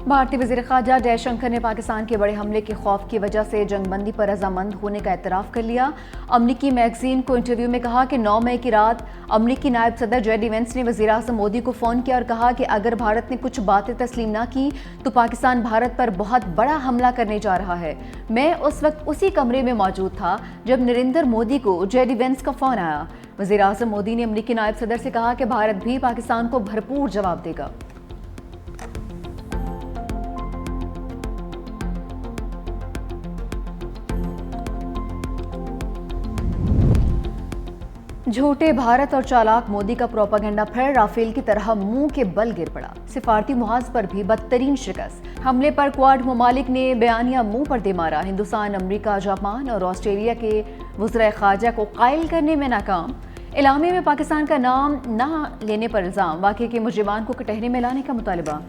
بھارتی وزیر خارجہ جے شنکر نے پاکستان کے بڑے حملے کے خوف کی وجہ سے جنگ بندی پر رضامند ہونے کا اعتراف کر لیا۔ امریکی میگزین کو انٹرویو میں کہا کہ 9 مئی کی رات امریکی نائب صدر جے ڈی وینس نے وزیر اعظم مودی کو فون کیا اور کہا کہ اگر بھارت نے کچھ باتیں تسلیم نہ کی تو پاکستان بھارت پر بہت بڑا حملہ کرنے جا رہا ہے۔ میں اس وقت اسی کمرے میں موجود تھا جب نریندر مودی کو جے ڈی وینس کا فون آیا۔ وزیر اعظم مودی نے امریکی نائب صدر سے کہا کہ بھارت بھی پاکستان کو بھرپور جواب دے گا۔ جھوٹے بھارت اور چالاک مودی کا پروپیگنڈا پھر رافیل کی طرح منہ کے بل گر پڑا۔ سفارتی محاذ پر بھی بدترین شکست۔ حملے پر کواد ممالک نے بیانیہ منہ پر دے مارا۔ ہندوستان، امریکہ، جاپان اور آسٹریلیا کے وزرائے خارجہ کو قائل کرنے میں ناکام۔ اعلامیہ میں پاکستان کا نام نہ لینے پر الزام۔ واقعے کے مجرمان کو کٹہرے میں لانے کا مطالبہ۔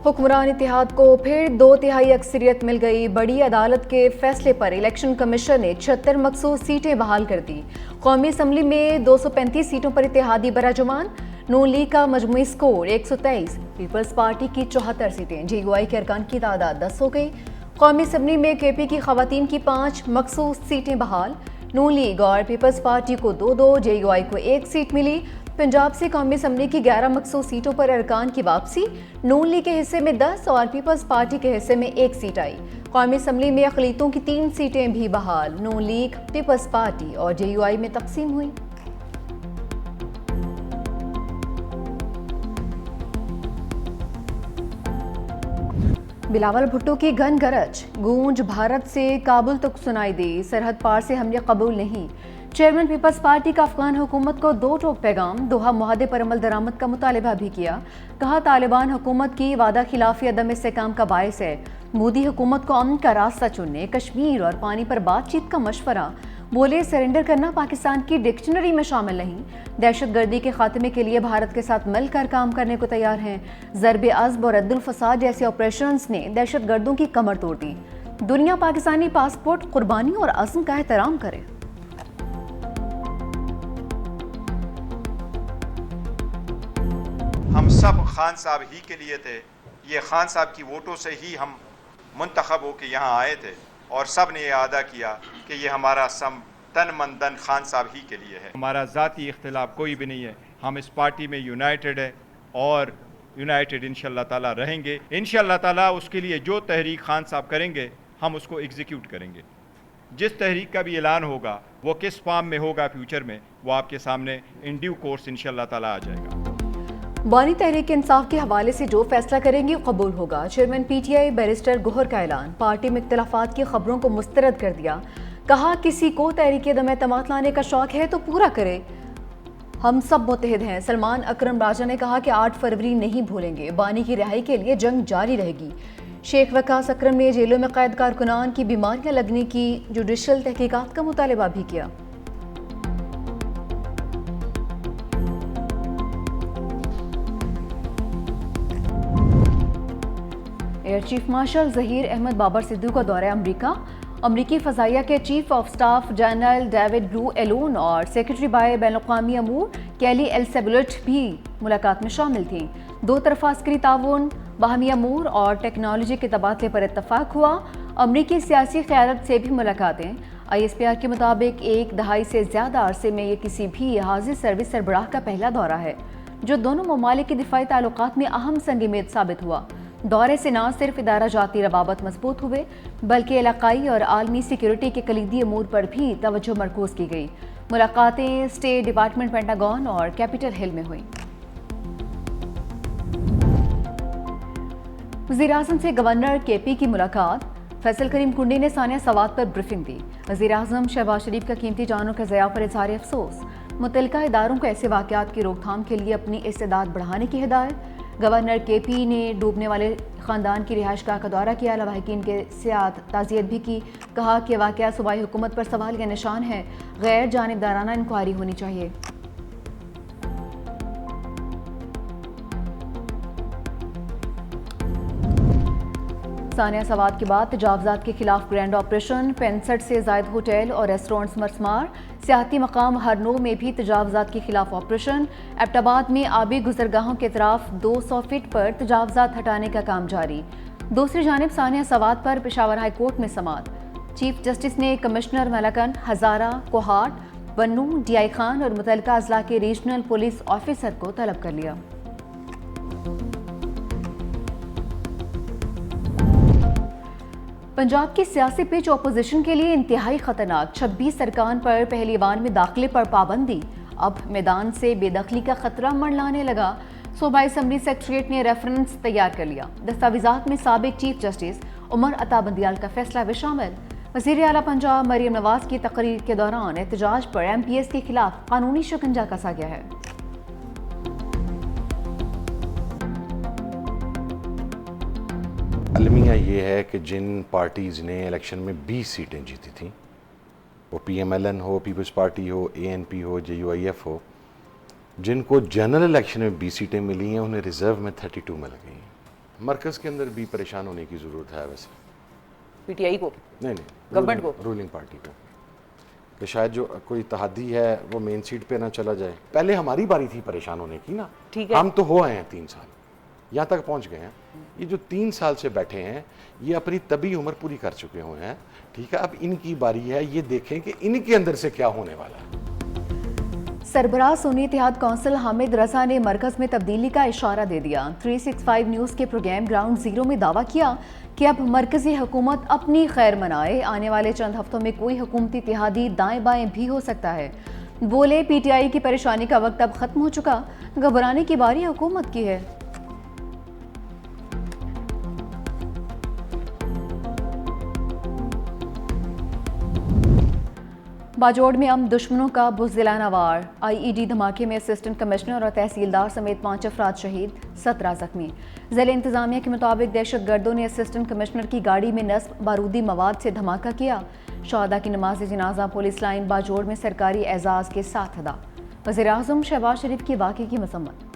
حکمران اتحاد کو پھر 2/3 اکثریت مل گئی۔ بڑی عدالت کے فیصلے پر الیکشن کمیشن نے 76 مخصوص سیٹیں بحال کر دی۔ قومی اسمبلی میں 235 سیٹوں پر اتحادی براجمان۔ نون لیگ کا مجموعی سکور 123، پیپلز پارٹی کی 74 سیٹیں، جے یو آئی کے ارکان کی تعداد 10 ہو گئی۔ قومی اسمبلی میں کے پی کی خواتین کی 5 مخصوص سیٹیں بحال۔ نون لیگ اور پیپلز پارٹی کو 2-2، جے یو آئی کو 1 سیٹ ملی۔ پنجاب سے قومی اسمبلی کی 11 مخصوص سیٹوں پر ارکان کی واپسی۔ نون لیگ کے حصے میں 10 اور پیپلز پارٹی کے حصے میں 1 سیٹ آئی۔ قومی اسمبلی میں اقلیتوں کی 3 سیٹیں بھی بحال۔ نون لیگ، پیپلز پارٹی اور جے یو آئی میں تقسیم ہوئی۔ بلاول بھٹو کی گن گرج، گونج بھارت سے کابل تک سنائی دی۔ سرحد پار سے حملے قبول نہیں۔ چیئرمین پیپلز پارٹی کا افغان حکومت کو 2 ٹوک پیغام۔ دوحہ معاہدے پر عمل درآمد کا مطالبہ بھی کیا۔ کہا طالبان حکومت کی وعدہ خلافی عدم استحکام کا باعث ہے۔ مودی حکومت کو امن کا راستہ چننے، کشمیر اور پانی پر بات چیت کا مشورہ۔ بولے سرنڈر کرنا پاکستان کی ڈکشنری میں شامل نہیں۔ دہشت گردی کے خاتمے کے لیے بھارت کے ساتھ مل کر کام کرنے کو تیار ہیں۔ ضرب عضب اور رد الفساد جیسے آپریشنز نے دہشت گردوں کی کمر توڑ دی۔ دنیا پاکستانی پاسپورٹ، قربانی اور عزم کا احترام کرے۔ ہم سب خان صاحب ہی کے لیے تھے۔ یہ خان صاحب کی ووٹوں سے ہی ہم منتخب ہو کے یہاں آئے تھے اور سب نے یہ ادا کیا کہ یہ ہمارا سم تن من دن خان صاحب ہی کے لیے ہے۔ ہمارا ذاتی اختلاف کوئی بھی نہیں ہے۔ ہم اس پارٹی میں یونائٹڈ ہے اور یونائٹڈ انشاءاللہ تعالیٰ رہیں گے۔ انشاءاللہ تعالیٰ اس کے لیے جو تحریک خان صاحب کریں گے ہم اس کو ایگزیکیوٹ کریں گے۔ جس تحریک کا بھی اعلان ہوگا وہ کس فارم میں ہوگا فیوچر میں، وہ آپ کے سامنے ان ڈیو کورس انشاءاللہ تعالیٰ آ جائے گا۔ بانی تحریک انصاف کے حوالے سے جو فیصلہ کریں گے قبول ہوگا۔ چیئرمین پی ٹی آئی بیرسٹر گوہر کا اعلان۔ پارٹی میں اختلافات کی خبروں کو مسترد کر دیا۔ کہا کسی کو تحریک عدم اعتماد لانے کا شوق ہے تو پورا کرے، ہم سب متحد ہیں۔ سلمان اکرم راجہ نے کہا کہ 8 فروری نہیں بھولیں گے، بانی کی رہائی کے لیے جنگ جاری رہے گی۔ شیخ وقاص اکرم نے جیلوں میں قید کارکنان کی بیماریاں لگنے کی جوڈیشل تحقیقات کا مطالبہ بھی کیا۔ Air chief marshal Zaheer Ahmed Babar Sidhu کا دورہ امریکہ۔ امریکی فضائیہ کے chief of staff general David برو ایلون اور سیکرٹری بائے بین الاقوامی امور کیلی ایلسبلٹ بھی ملاقات میں شامل تھیں۔ 2 طرفہ عسکری تعاون، باہمی امور اور ٹیکنالوجی کے تبادلے پر اتفاق ہوا۔ امریکی سیاسی قیادت سے بھی ملاقاتیں۔ آئی ایس پی آر کے مطابق 1 دہائی سے زیادہ عرصے میں یہ کسی بھی حاضر سروس سربراہ کا پہلا دورہ ہے جو دونوں ممالک کے دفاعی تعلقات میں اہم سنگ میل ثابت ہوا۔ دورے سے نہ صرف ادارہ جاتی روابط مضبوط ہوئے بلکہ علاقائی اور عالمی سیکیورٹی کے کلیدی امور پر بھی توجہ مرکوز کی گئی۔ ملاقاتیں اسٹیٹ ڈپارٹمنٹ، پینٹاگون اور کیپٹل ہل میں ہوئیں۔ وزیراعظم سے گورنر کے پی کی ملاقات۔ فیصل کریم کنڈی نے ثانیہ سوات پر بریفنگ دی۔ وزیراعظم شہباز شریف کا قیمتی جانوں کے ضیاع پر اظہار افسوس۔ متعلقہ اداروں کو ایسے واقعات کی روک تھام کے لیے اپنی استعداد بڑھانے کی ہدایت۔ گورنر کے پی نے ڈوبنے والے خاندان کی رہائش گاہ کا دورہ کیا، لواحقین کے ساتھ تعزیت بھی کی۔ کہا کہ واقعہ صوبائی حکومت پر سوال کا نشان ہے، غیر جانبدارانہ انکوائری ہونی چاہیے۔ ثانیہ سوات کے بعد تجاوزات کے خلاف گرینڈ آپریشن، 65 سے زائد ہوٹل اور ریسٹورنٹس مسمار، سیاحتی مقام ہرنو میں بھی تجاوزات کے خلاف آپریشن، ایبٹ آباد میں آبی گزرگاہوں کے اطراف 200 فٹ پر تجاوزات ہٹانے کا کام جاری۔ دوسری جانب ثانیہ سوات پر پشاور ہائی کورٹ میں سماعت، چیف جسٹس نے کمشنر ملاکن، ہزارہ، کوہاٹ، ونو، ڈی آئی خان اور متعلقہ اضلاع کے ریجنل پولیس آفیسر کو طلب کر لیا۔ پنجاب کی سیاسی پچ اپوزیشن کے لیے انتہائی خطرناک، 26 ارکان پر پہلی وار میں داخلے پر پابندی، اب میدان سے بے دخلی کا خطرہ منڈلانے لگا۔ صوبائی اسمبلی سیکریٹریٹ نے ریفرنس تیار کر لیا، دستاویزات میں سابق چیف جسٹس عمر عطا بندیال کا فیصلہ بھی شامل۔ وزیر اعلیٰ پنجاب مریم نواز کی تقریر کے دوران احتجاج پر ایم پی ایس کے خلاف قانونی شکنجہ کسا گیا ہے۔ المیہ یہ ہے کہ جن پارٹیز نے الیکشن میں 20 سیٹیں جیتی تھیں، وہ پی ایم ایل این ہو، پیپلز پارٹی ہو، اے این پی ہو، جے یو آئی ایف ہو، جن کو جنرل الیکشن میں 20 سیٹیں ملی ہیں انہیں ریزرو میں 32 مل گئی ہیں۔ مرکز کے اندر بھی پریشان ہونے کی ضرورت ہے ویسے، پی ٹی آئی کو، نہیں گورنمنٹ کو، رولنگ پارٹی کو، کہ شاید جو کوئی اتحادی ہے وہ مین سیٹ پہ نہ چلا جائے۔ پہلے ہماری باری تھی پریشان ہونے کی نا، ہم تو ہو آئے ہیں 3 سال، یہاں تک پہنچ گئے ہیں۔ یہ جو 3 سال سے بیٹھے ہیں یہ اپنی طبی عمر پوری کر چکے ہوئے ہیں، ٹھیک ہے، اب ان کی باری ہے، یہ دیکھیں کہ ان کے اندر سے کیا ہونے والا ہے۔ سربراہ سنی اتحاد کونسل حامد رضا نے مرکز میں تبدیلی کا اشارہ دے دیا۔ 365 نیوز کے پروگرام گراؤنڈ زیرو میں دعویٰ کیا کہ اب مرکزی حکومت اپنی خیر منائے، آنے والے چند ہفتوں میں کوئی حکومتی اتحادی دائیں بائیں بھی ہو سکتا ہے۔ بولے پی ٹی آئی کی پریشانی کا وقت اب ختم ہو چکا، گھبرانے کی باری حکومت کی ہے۔ باجوڑ میں دشمنوں کا بزدلانہ وار، آئی ای ڈی دھماکے میں اسسٹنٹ کمشنر اور تحصیلدار سمیت 5 افراد شہید، 17 زخمی۔ ضلع انتظامیہ کے مطابق دہشت گردوں نے اسسٹنٹ کمشنر کی گاڑی میں نصب بارودی مواد سے دھماکہ کیا۔ شہداء کی نماز جنازہ پولیس لائن باجوڑ میں سرکاری اعزاز کے ساتھ ادا۔ وزیر اعظم شہباز شریف کی واقعے کی مذمت۔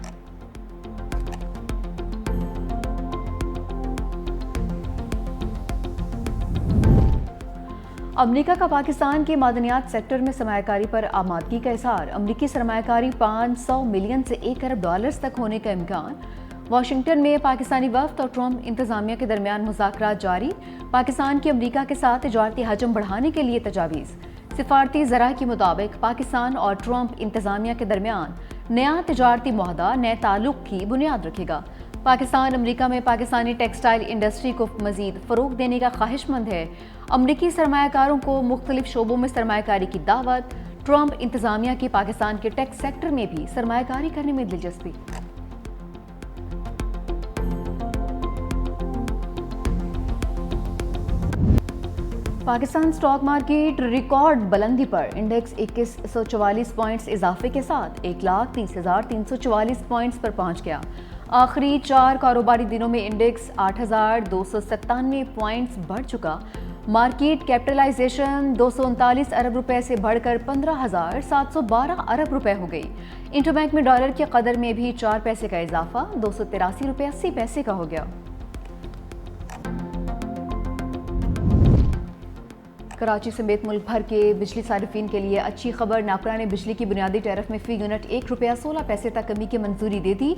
امریکہ کا پاکستان کے معدنیات سیکٹر میں سرمایہ کاری پر آمادگی کا اظہار، امریکی سرمایہ کاری 500 ملین سے 1 ارب ڈالرز تک ہونے کا امکان۔ واشنگٹن میں پاکستانی وفد اور ٹرمپ انتظامیہ کے درمیان مذاکرات جاری، پاکستان کی امریکہ کے ساتھ تجارتی حجم بڑھانے کے لیے تجاویز۔ سفارتی ذرائع کے مطابق پاکستان اور ٹرمپ انتظامیہ کے درمیان نیا تجارتی معاہدہ نئے تعلق کی بنیاد رکھے گا۔ پاکستان امریکہ میں پاکستانی ٹیکسٹائل انڈسٹری کو مزید فروغ دینے کا خواہش مند ہے۔ امریکی سرمایہ کاروں کو مختلف شعبوں میں سرمایہ کاری کی دعوت، ٹرمپ انتظامیہ کی پاکستان کے ٹیک سیکٹر میں بھی سرمایہ کاری کرنے میں دلچسپی۔ پاکستان سٹاک مارکیٹ ریکارڈ بلندی پر، انڈیکس 2144 پوائنٹس اضافے کے ساتھ 1,30,344 پوائنٹس پر پہنچ گیا۔ آخری 4 کاروباری دنوں میں انڈیکس 8,297 پوائنٹس بڑھ چکا۔ مارکیٹ کیپٹلائزیشن 239 ارب روپے سے بڑھ کر 15,712 ارب روپے ہو گئی۔ انٹر بینک میں ڈالر کی قدر میں بھی 4 پیسے کا اضافہ 283 روپے 80 پیسے کا ہو گیا۔ کراچی سمیت ملک بھر کے بجلی صارفین کے لیے اچھی خبر، ناپرا نے بجلی کی بنیادی ٹیرف میں فی یونٹ 1 روپیہ 16 پیسے تک کمی کی منظوری دے دی۔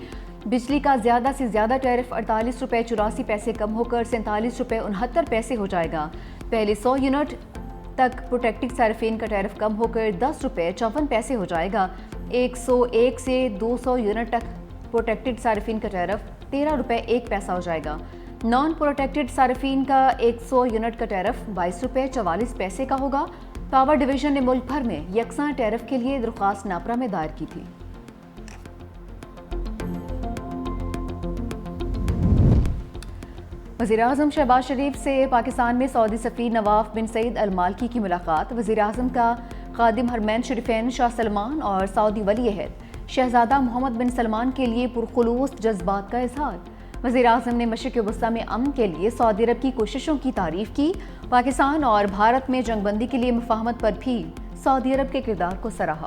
بجلی کا زیادہ سے زیادہ ٹیرف 48 روپے 84 پیسے کم ہو کر 47 روپے 69 پیسے ہو جائے گا۔ پہلے 100 یونٹ تک پروٹیکٹڈ صارفین کا ٹیرف کم ہو کر 10 روپے 54 پیسے ہو جائے گا۔ 101 سے 200 یونٹ تک پروٹیکٹڈ صارفین کا ٹیرف 13 روپے 1 پیسہ ہو جائے گا۔ نان پروٹیکٹڈ صارفین کا 100 یونٹ کا ٹیرف 22 روپے 44 پیسے کا ہوگا۔ پاور ڈویژن نے ملک بھر میں یکساں ٹیرف کے لیے درخواست ناپرا میں دائر کی تھی۔ وزیر اعظم شہباز شریف سے پاکستان میں سعودی سفیر نواف بن سعید المالکی کی ملاقات، وزیر اعظم کا خادم حرمین شریفین شاہ سلمان اور سعودی ولی عہد شہزادہ محمد بن سلمان کے لیے پرخلوص جذبات کا اظہار۔ وزیر اعظم نے مشرق وسطیٰ میں امن کے لیے سعودی عرب کی کوششوں کی تعریف کی، پاکستان اور بھارت میں جنگ بندی کے لیے مفاہمت پر بھی سعودی عرب کے کردار کو سراہا۔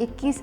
21